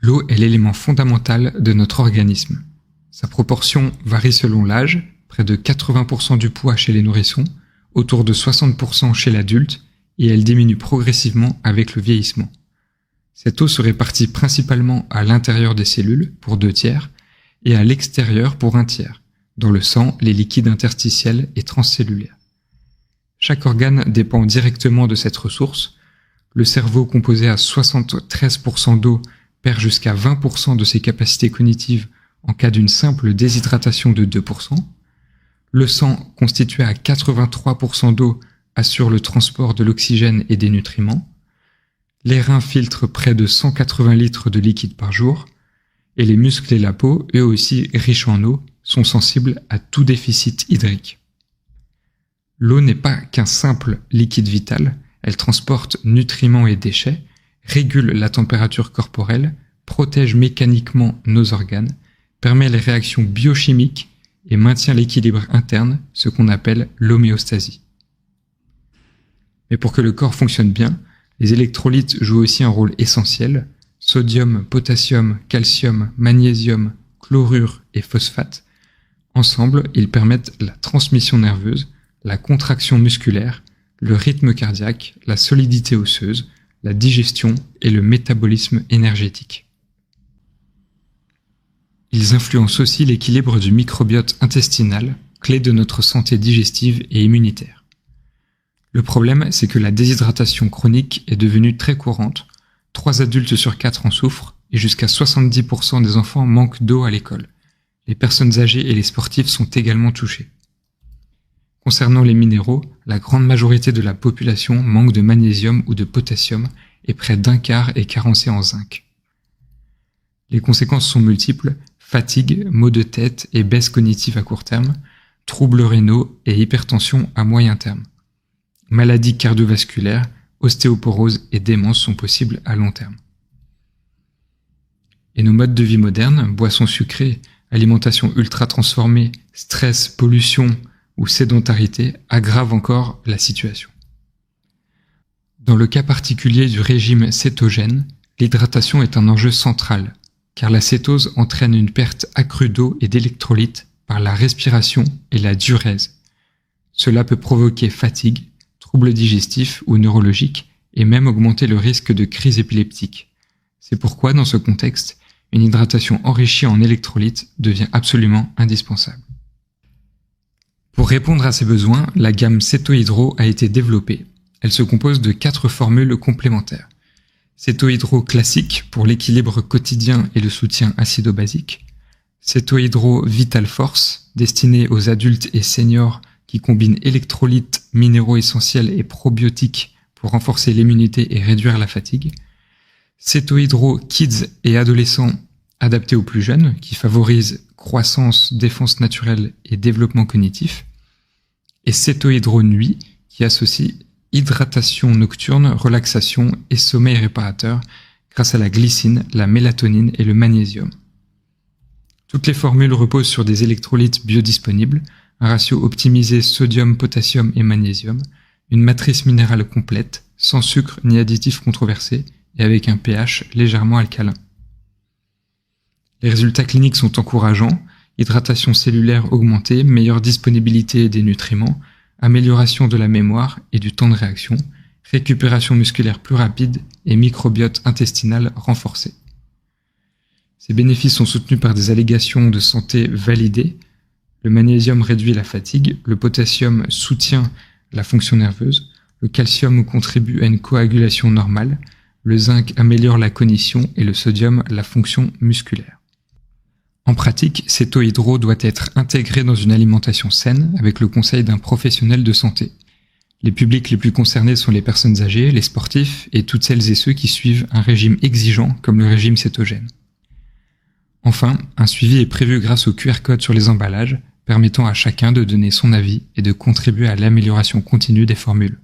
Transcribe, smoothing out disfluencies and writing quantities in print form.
L'eau est l'élément fondamental de notre organisme. Sa proportion varie selon l'âge, près de 80% du poids chez les nourrissons, autour de 60% chez l'adulte, et elle diminue progressivement avec le vieillissement. Cette eau se répartit principalement à l'intérieur des cellules, pour 2/3, et à l'extérieur pour 1/3, dans le sang, les liquides interstitiels et transcellulaires. Chaque organe dépend directement de cette ressource. Le cerveau, composé à 73% d'eau, perd jusqu'à 20% de ses capacités cognitives en cas d'une simple déshydratation de 2%. Le sang, constitué à 83% d'eau, assure le transport de l'oxygène et des nutriments. Les reins filtrent près de 180 litres de liquide par jour. Et les muscles et la peau, eux aussi riches en eau, sont sensibles à tout déficit hydrique. L'eau n'est pas qu'un simple liquide vital, elle transporte nutriments et déchets, régule la température corporelle, protège mécaniquement nos organes, permet les réactions biochimiques et maintient l'équilibre interne, ce qu'on appelle l'homéostasie. Mais pour que le corps fonctionne bien, les électrolytes jouent aussi un rôle essentiel. Sodium, potassium, calcium, magnésium, chlorure et phosphate. Ensemble, ils permettent la transmission nerveuse, la contraction musculaire, le rythme cardiaque, la solidité osseuse, la digestion et le métabolisme énergétique. Ils influencent aussi l'équilibre du microbiote intestinal, clé de notre santé digestive et immunitaire. Le problème, c'est que la déshydratation chronique est devenue très courante. 3 adultes sur 4 en souffrent et jusqu'à 70% des enfants manquent d'eau à l'école. Les personnes âgées et les sportifs sont également touchés. Concernant les minéraux, la grande majorité de la population manque de magnésium ou de potassium et près d'un quart est carencé en zinc. Les conséquences sont multiples: fatigue, maux de tête et baisse cognitive à court terme, troubles rénaux et hypertension à moyen terme. Maladies cardiovasculaires, ostéoporose et démence sont possibles à long terme. Et nos modes de vie modernes, boissons sucrées, alimentation ultra transformée, stress, pollution ou sédentarité aggravent encore la situation. Dans le cas particulier du régime cétogène, l'hydratation est un enjeu central, car la cétose entraîne une perte accrue d'eau et d'électrolytes par la respiration et la diurèse. Cela peut provoquer fatigue, troubles digestifs ou neurologiques, et même augmenter le risque de crise épileptique. C'est pourquoi, dans ce contexte, une hydratation enrichie en électrolytes devient absolument indispensable. Pour répondre à ces besoins, la gamme Céto-Hydro a été développée. Elle se compose de 4 formules complémentaires. Céto-Hydro classique pour l'équilibre quotidien et le soutien acido-basique. Céto-Hydro Vital Force, destiné aux adultes et seniors qui combine électrolytes, minéraux essentiels et probiotiques pour renforcer l'immunité et réduire la fatigue. Céto-Hydro Kids et adolescents, adapté aux plus jeunes, qui favorise croissance, défense naturelle et développement cognitif. Et Céto-Hydro Nuit, qui associe hydratation nocturne, relaxation et sommeil réparateur grâce à la glycine, la mélatonine et le magnésium. Toutes les formules reposent sur des électrolytes biodisponibles, un ratio optimisé sodium, potassium et magnésium, une matrice minérale complète, sans sucre ni additifs controversés et avec un pH légèrement alcalin. Les résultats cliniques sont encourageants: hydratation cellulaire augmentée, meilleure disponibilité des nutriments, amélioration de la mémoire et du temps de réaction, récupération musculaire plus rapide et microbiote intestinal renforcé. Ces bénéfices sont soutenus par des allégations de santé validées. Le magnésium réduit la fatigue, le potassium soutient la fonction nerveuse, le calcium contribue à une coagulation normale, le zinc améliore la cognition et le sodium la fonction musculaire. En pratique, Céto-Hydro doit être intégré dans une alimentation saine avec le conseil d'un professionnel de santé. Les publics les plus concernés sont les personnes âgées, les sportifs et toutes celles et ceux qui suivent un régime exigeant comme le régime cétogène. Enfin, un suivi est prévu grâce au QR code sur les emballages, permettant à chacun de donner son avis et de contribuer à l'amélioration continue des formules.